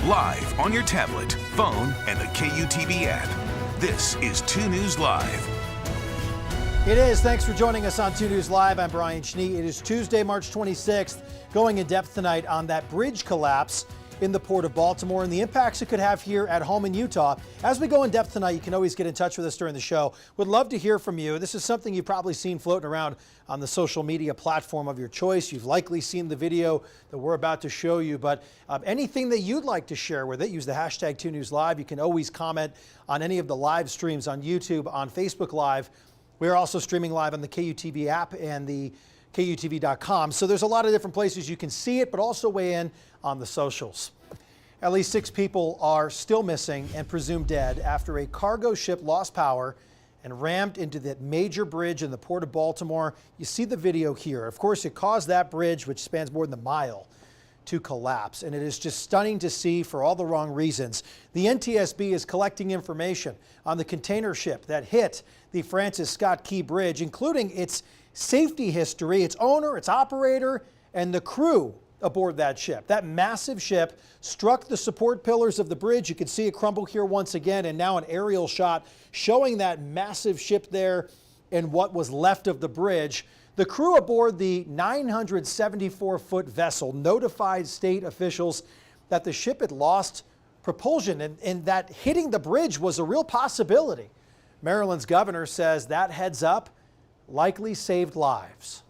live on your tablet, phone, and the KUTV app. This is 2 News Live. It is. Thanks for joining us on 2 News Live. I'm Brian Schnee. It is Tuesday, March 26th. Going in depth tonight on that bridge collapse in the Port of Baltimore and the impacts it could have here at home in Utah. As we go in depth tonight, you can always get in touch with us during the show. Would love to hear from you. This is something you've probably seen floating around on the social media platform of your choice. You've likely seen the video that we're about to show you, but anything that you'd like to share with it, use the hashtag 2 News Live. You can always comment on any of the live streams on YouTube, on Facebook Live. We are also streaming live on the KUTV app and the KUTV.com. So there's a lot of different places you can see it, but also weigh in on the socials. At least 6 people are still missing and presumed dead after a cargo ship lost power and rammed into that major bridge in the Port of Baltimore. You see the video here. Of course, it caused that bridge, which spans more than a mile, to collapse. And it is just stunning to see for all the wrong reasons. The NTSB is collecting information on the container ship that hit the Francis Scott Key Bridge, including its safety history, its owner, its operator, and the crew aboard that ship. That massive ship struck the support pillars of the bridge. You can see it crumble here once again, and now an aerial shot showing that massive ship there and what was left of the bridge. The crew aboard the 974-foot vessel notified state officials that the ship had lost propulsion and that hitting the bridge was a real possibility. Maryland's governor says that heads up likely saved lives.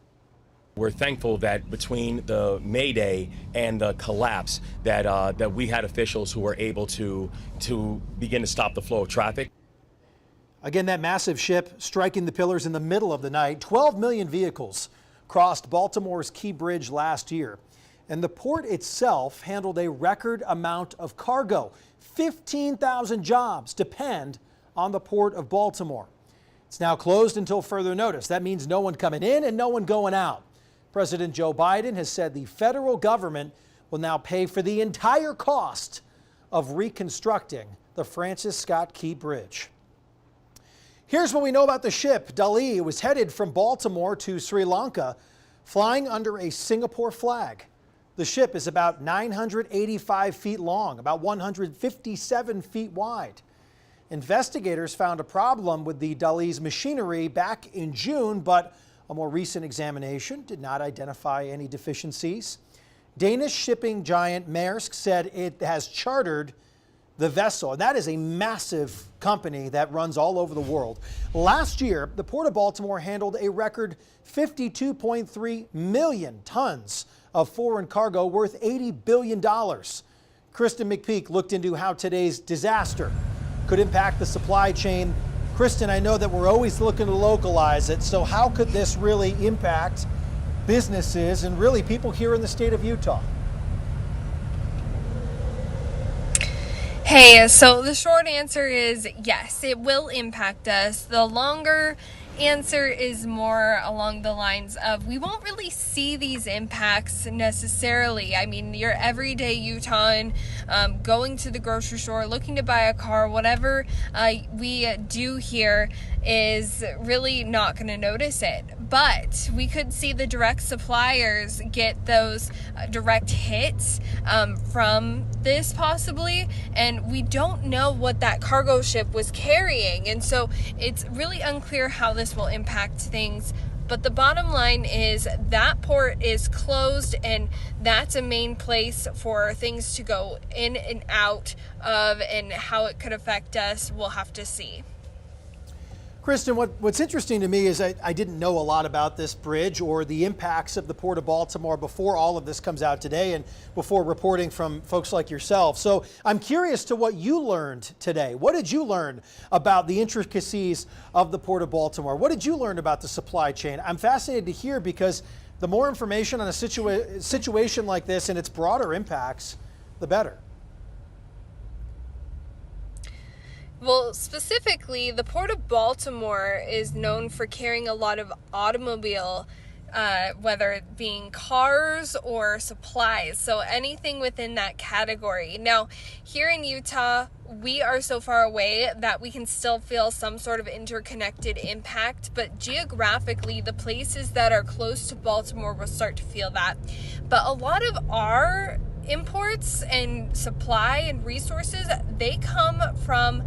We're thankful that between the Mayday and the collapse that we had officials who were able to begin to stop the flow of traffic. Again, that massive ship striking the pillars in the middle of the night. 12 million vehicles crossed Baltimore's Key Bridge last year. And the port itself handled a record amount of cargo. 15,000 jobs depend on the Port of Baltimore. It's now closed until further notice. That means no one coming in and no one going out. President Joe Biden has said the federal government will now pay for the entire cost of reconstructing the Francis Scott Key Bridge. Here's what we know about the ship. Dali was headed from Baltimore to Sri Lanka, flying under a Singapore flag. The ship is about 985 feet long, about 157 feet wide. Investigators found a problem with the Dali's machinery back in June, but a more recent examination did not identify any deficiencies. Danish shipping giant Maersk said it has chartered the vessel, and that is a massive company that runs all over the world. Last year, the Port of Baltimore handled a record 52.3 million tons of foreign cargo worth $80 billion. Kristen McPeak looked into how today's disaster could impact the supply chain. Kristen, I know that we're always looking to localize it, so how could this really impact businesses and really people here in the state of Utah? Hey, so the short answer is yes, it will impact us. The longer answer is more along the lines of we won't really see these impacts necessarily. I mean, your everyday Utahn going to the grocery store, looking to buy a car, whatever we do here is really not going to notice it. But we could see the direct suppliers get those direct hits from this possibly, and we don't know what that cargo ship was carrying, and so it's really unclear how this will impact things. But the bottom line is that port is closed, and that's a main place for things to go in and out of, and how it could affect us, we'll have to see. Kristen, what's interesting to me is I didn't know a lot about this bridge or the impacts of the Port of Baltimore before all of this comes out today and before reporting from folks like yourself. So I'm curious to what you learned today. What did you learn about the intricacies of the Port of Baltimore? What did you learn about the supply chain? I'm fascinated to hear, because the more information on a situation like this and its broader impacts, the better. Well, specifically, the Port of Baltimore is known for carrying a lot of automobile, whether it being cars or supplies, so anything within that category. Now, here in Utah, we are so far away that we can still feel some sort of interconnected impact, but geographically, the places that are close to Baltimore will start to feel that. But a lot of our imports and supply and resources, they come from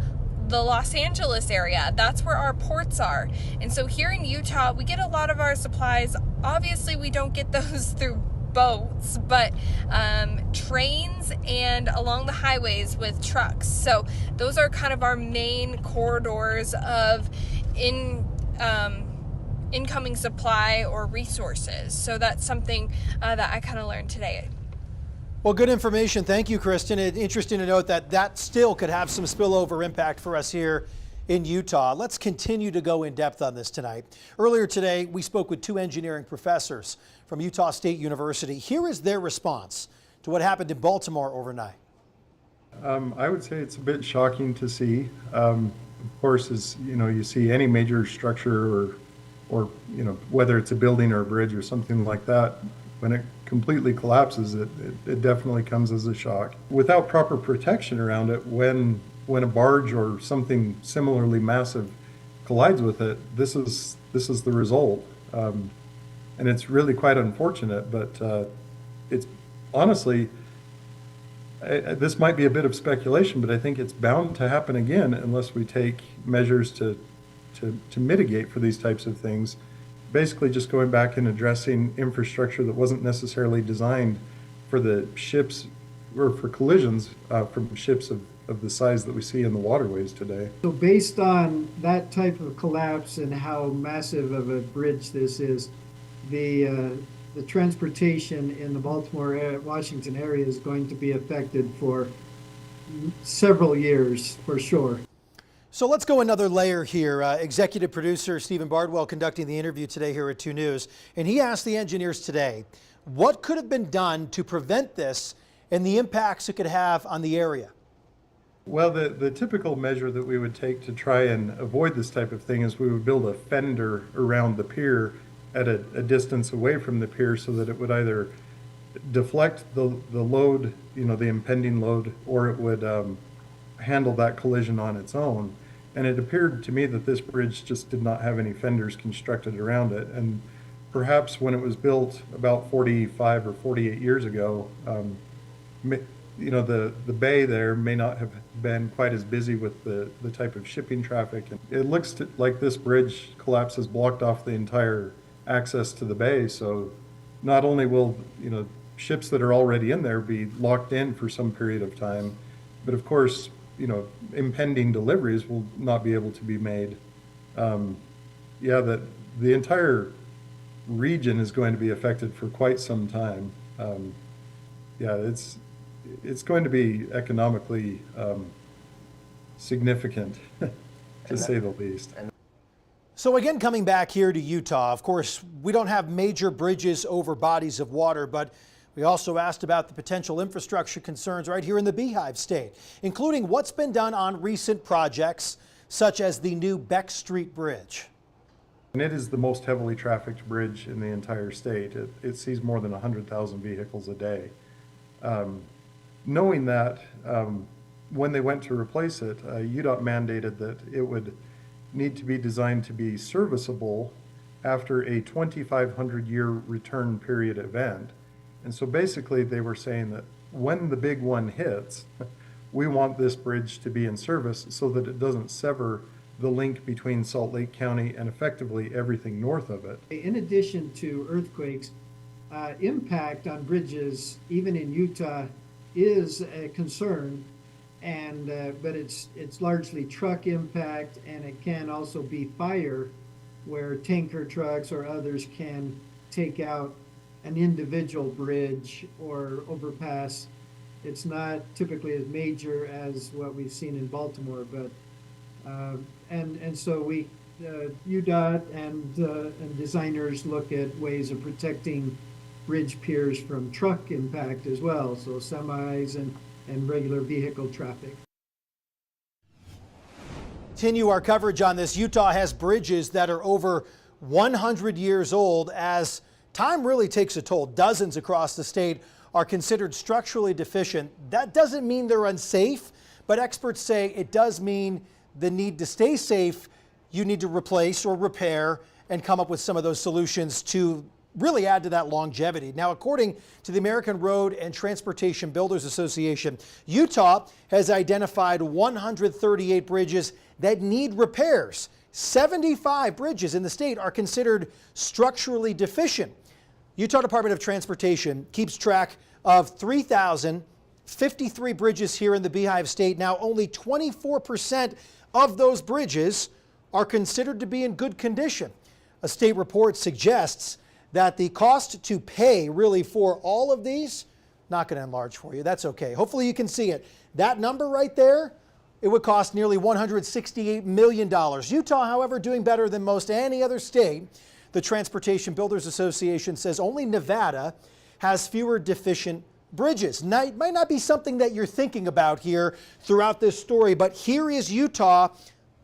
the Los Angeles area. That's where our ports are. And so here in Utah, we get a lot of our supplies. Obviously, we don't get those through boats, but trains and along the highways with trucks. So those are kind of our main corridors of incoming supply or resources. So that's something that I kind of learned today. Well, good information. Thank you, Kristen. It's interesting to note that that still could have some spillover impact for us here in Utah. Let's continue to go in depth on this tonight. Earlier today, we spoke with two engineering professors from Utah State University. Here is their response to what happened in Baltimore overnight. I would say it's a bit shocking to see. Of course, as you see any major structure or whether it's a building or a bridge or something like that, when it completely collapses, it definitely comes as a shock. Without proper protection around it, when a barge or something similarly massive collides with it, this is the result. And it's really quite unfortunate, but it's honestly, this might be a bit of speculation, but I think it's bound to happen again unless we take measures to mitigate for these types of things. Basically just going back and addressing infrastructure that wasn't necessarily designed for the ships or for collisions from ships of the size that we see in the waterways today. So based on that type of collapse and how massive of a bridge this is, the transportation in the Baltimore-Washington area is going to be affected for several years for sure. So let's go another layer here. Executive producer Stephen Bardwell conducting the interview today here at 2 News, and he asked the engineers today, what could have been done to prevent this and the impacts it could have on the area? Well, the typical measure that we would take to try and avoid this type of thing is we would build a fender around the pier at a distance away from the pier so that it would either deflect the load, the impending load, or it would handle that collision on its own. And it appeared to me that this bridge just did not have any fenders constructed around it. And perhaps when it was built about 45 or 48 years ago, the bay there may not have been quite as busy with the type of shipping traffic. And it looks like this bridge collapse has blocked off the entire access to the bay. So not only will ships that are already in there be locked in for some period of time, but of course impending deliveries will not be able to be made. That the entire region is going to be affected for quite some time. It's going to be economically significant, to say the least. So again, coming back here to Utah, of course, we don't have major bridges over bodies of water, but we also asked about the potential infrastructure concerns right here in the Beehive State, including what's been done on recent projects, such as the new Beck Street Bridge. And it is the most heavily trafficked bridge in the entire state. It sees more than 100,000 vehicles a day. Knowing that, when they went to replace it, UDOT mandated that it would need to be designed to be serviceable after a 2,500-year return period event. And so basically they were saying that when the big one hits, we want this bridge to be in service so that it doesn't sever the link between Salt Lake County and effectively everything north of it. In addition to earthquakes, impact on bridges, even in Utah, is a concern, and but it's largely truck impact, and it can also be fire, where tanker trucks or others can take out an individual bridge or overpass. It's not typically as major as what we've seen in Baltimore, but and so we UDOT and designers look at ways of protecting bridge piers from truck impact as well, so semis and regular vehicle traffic. Continue our coverage on this. Utah has bridges that are over 100 years old as time really takes a toll. Dozens across the state are considered structurally deficient. That doesn't mean they're unsafe, but experts say it does mean the need to stay safe. You need to replace or repair and come up with some of those solutions to really add to that longevity. Now, according to the American Road and Transportation Builders Association, Utah has identified 138 bridges that need repairs. 75 bridges in the state are considered structurally deficient. Utah Department of Transportation keeps track of 3,053 bridges here in the Beehive State. Now, only 24% of those bridges are considered to be in good condition. A state report suggests that the cost to pay really for all of these, not going to enlarge for you, that's okay. Hopefully you can see it. That number right there, it would cost nearly $168 million. Utah, however, doing better than most any other state. The Transportation Builders Association says only Nevada has fewer deficient bridges. Now, it might not be something that you're thinking about here throughout this story, but here is Utah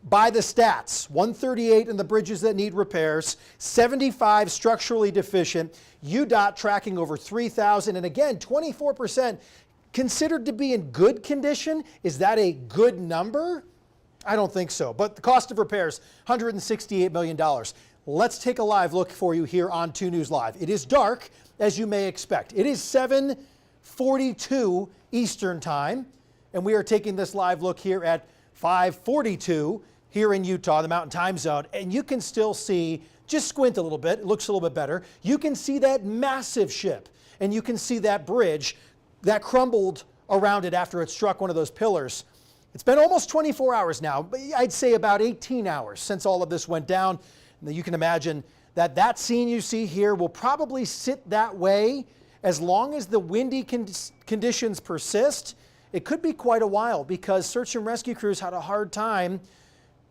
by the stats. 138 in the bridges that need repairs, 75 structurally deficient, UDOT tracking over 3,000, and again, 24% considered to be in good condition. Is that a good number? I don't think so. But the cost of repairs, $168 million. Let's take a live look for you here on 2 News Live. It is dark, as you may expect. It is 7:42 Eastern Time, and we are taking this live look here at 5:42 here in Utah, the Mountain Time Zone, and you can still see, just squint a little bit, it looks a little bit better, you can see that massive ship, and you can see that bridge that crumbled around it after it struck one of those pillars. It's been almost 24 hours now, but I'd say about 18 hours since all of this went down. And you can imagine that that scene you see here will probably sit that way as long as the windy conditions persist. It could be quite a while because search and rescue crews had a hard time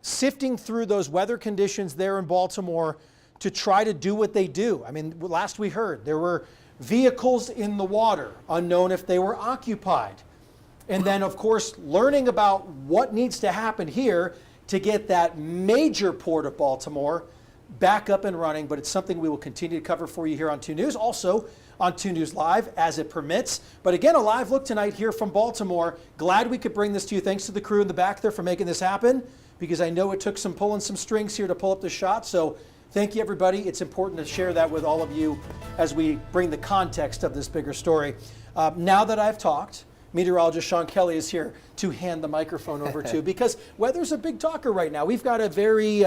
sifting through those weather conditions there in Baltimore to try to do what they do. I mean, last we heard, there were vehicles in the water, unknown if they were occupied. And then, of course, learning about what needs to happen here to get that major port of Baltimore back up and running. But it's something we will continue to cover for you here on 2 News, also on 2 News Live as it permits. But again, a live look tonight here from Baltimore. Glad we could bring this to you. Thanks to the crew in the back there for making this happen, because I know it took some pulling some strings here to pull up the shot. So thank you, everybody. It's important to share that with all of you as we bring the context of this bigger story. Now that I've talked, meteorologist Sean Kelly is here to hand the microphone over to, because weather's a big talker right now. We've got a very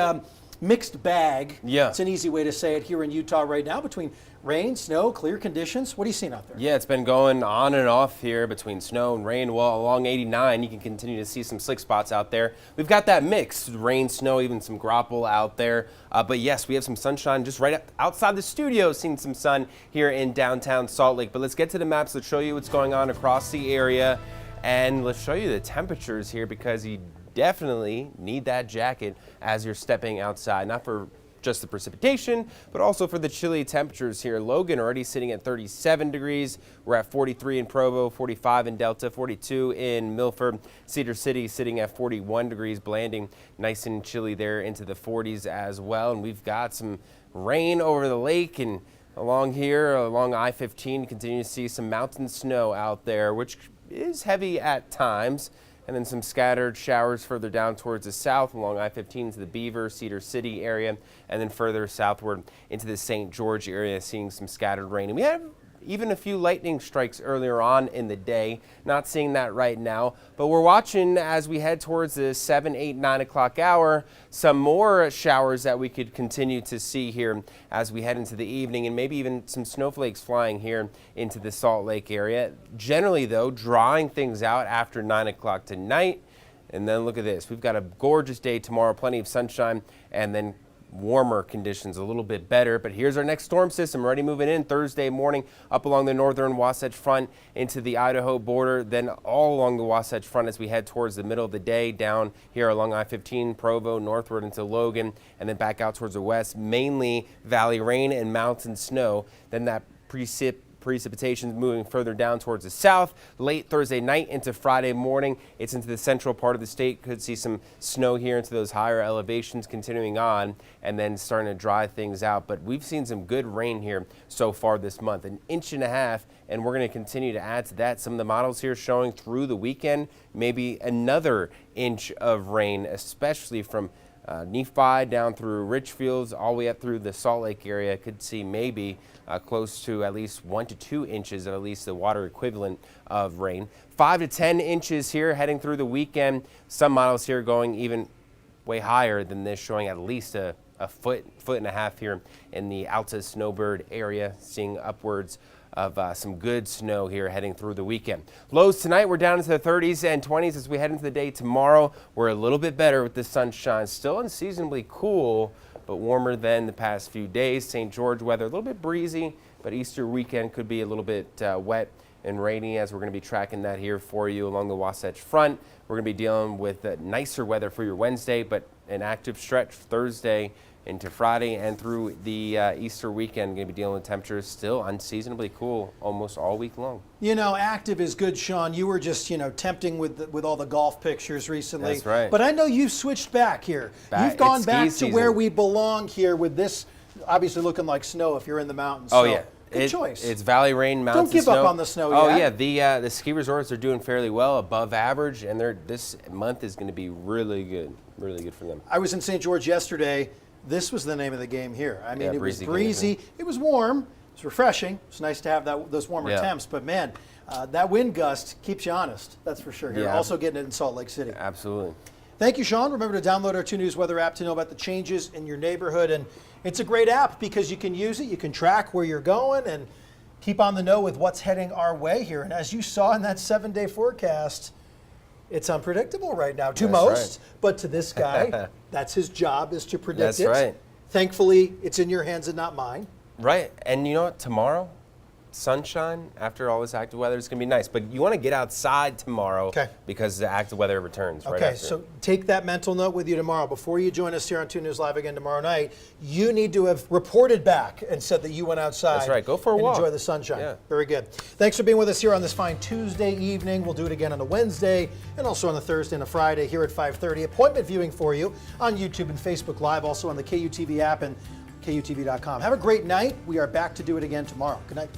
mixed bag. Yeah. It's an easy way to say it here in Utah right now, between rain, snow, clear conditions. What are you seeing out there? Yeah, it's been going on and off here between snow and rain. Well, along 89, you can continue to see some slick spots out there. We've got that mix, rain, snow, even some grapple out there. But yes, we have some sunshine just right outside the studio, seeing some sun here in downtown Salt Lake. But let's get to the maps. Let's show you what's going on across the area. And let's show you the temperatures here, because you definitely need that jacket as you're stepping outside, not for just the precipitation, but also for the chilly temperatures here. Logan already sitting at 37 degrees. We're at 43 in Provo, 45 in Delta, 42 in Milford. Cedar City sitting at 41 degrees, Blanding nice and chilly there into the 40s as well. And we've got some rain over the lake, and along here, along I-15, continue to see some mountain snow out there, which is heavy at times. And then some scattered showers further down towards the south along I-15 to the Beaver, Cedar City area, and then further southward into the St. George area, seeing some scattered rain. And we have even a few lightning strikes earlier on in the day. Not seeing that right now, but we're watching as we head towards the 7, 8, 9 o'clock hour, some more showers that we could continue to see here as we head into the evening, and maybe even some snowflakes flying here into the Salt Lake area. Generally, though, drawing things out after 9 o'clock tonight. And then look at this. We've got a gorgeous day tomorrow, plenty of sunshine, and then warmer conditions, a little bit better. But here's our next storm system already moving in Thursday morning up along the northern Wasatch Front into the Idaho border, then all along the Wasatch Front as we head towards the middle of the day down here along I-15, Provo, northward into Logan, and then back out towards the west, mainly valley rain and mountain snow. Then that precipitation moving further down towards the south late Thursday night into Friday morning. It's into the central part of the state. Could see some snow here into those higher elevations continuing on, and then starting to dry things out. But we've seen some good rain here so far this month, 1.5 inches, and we're going to continue to add to that. Some of the models here showing through the weekend maybe another inch of rain, especially from Nephi down through Richfields, all the way up through the Salt Lake area. Could see maybe close to at least 1 to 2 inches of at least the water equivalent of rain. 5 to 10 inches here heading through the weekend. Some models here going even way higher than this, showing at least a foot and a half here in the Alta Snowbird area, seeing upwards of some good snow here heading through the weekend. Lows tonight, we're down into the 30s and 20s as we head into the day tomorrow. We're a little bit better with the sunshine. Still unseasonably cool, but warmer than the past few days. St. George weather a little bit breezy, but Easter weekend could be a little bit wet and rainy, as we're going to be tracking that here for you along the Wasatch Front. We're going to be dealing with nicer weather for your Wednesday, but an active stretch Thursday into Friday and through the Easter weekend. Going to be dealing with temperatures still unseasonably cool almost all week long. You know, active is good, Sean. You were just, tempting with all the golf pictures recently. That's right. But I know you've switched back here. You've gone back to where we belong here with this obviously looking like snow if you're in the mountains. Oh, so, yeah. Good choice. It's Valley Rain Mountain Don't give snow. up on the snow Oh, yet. yeah. The ski resorts are doing fairly well, above average, and this month is going to be really good for them. I was in St. George yesterday. This was the name of the game here. I mean, Yeah, it was breezy breezy. It was warm. It was refreshing. It's nice to have those warmer temps. But, man, that wind gust keeps you honest. That's for sure. You're also getting it in Salt Lake City. Absolutely. Thank you, Sean. Remember to download our 2 News Weather app to know about the changes in your neighborhood. And it's a great app because you can use it. You can track where you're going and keep on the know with what's heading our way here. And as you saw in that 7-day forecast, it's unpredictable right now to most, but to this guy, that's his job, is to predict it. That's right. Thankfully, it's in your hands and not mine. Right. And you know what? Tomorrow, sunshine after all this active weather is going to be nice. But you want to get outside tomorrow because the active weather returns right after. So take that mental note with you tomorrow. Before you join us here on 2 News Live again tomorrow night, you need to have reported back and said that you went outside. That's right. Go for a and walk. Enjoy the sunshine. Yeah. Very good. Thanks for being with us here on this fine Tuesday evening. We'll do it again on a Wednesday and also on a Thursday and a Friday here at 5:30. Appointment viewing for you on YouTube and Facebook Live, also on the KUTV app and KUTV.com. Have a great night. We are back to do it again tomorrow. Good night.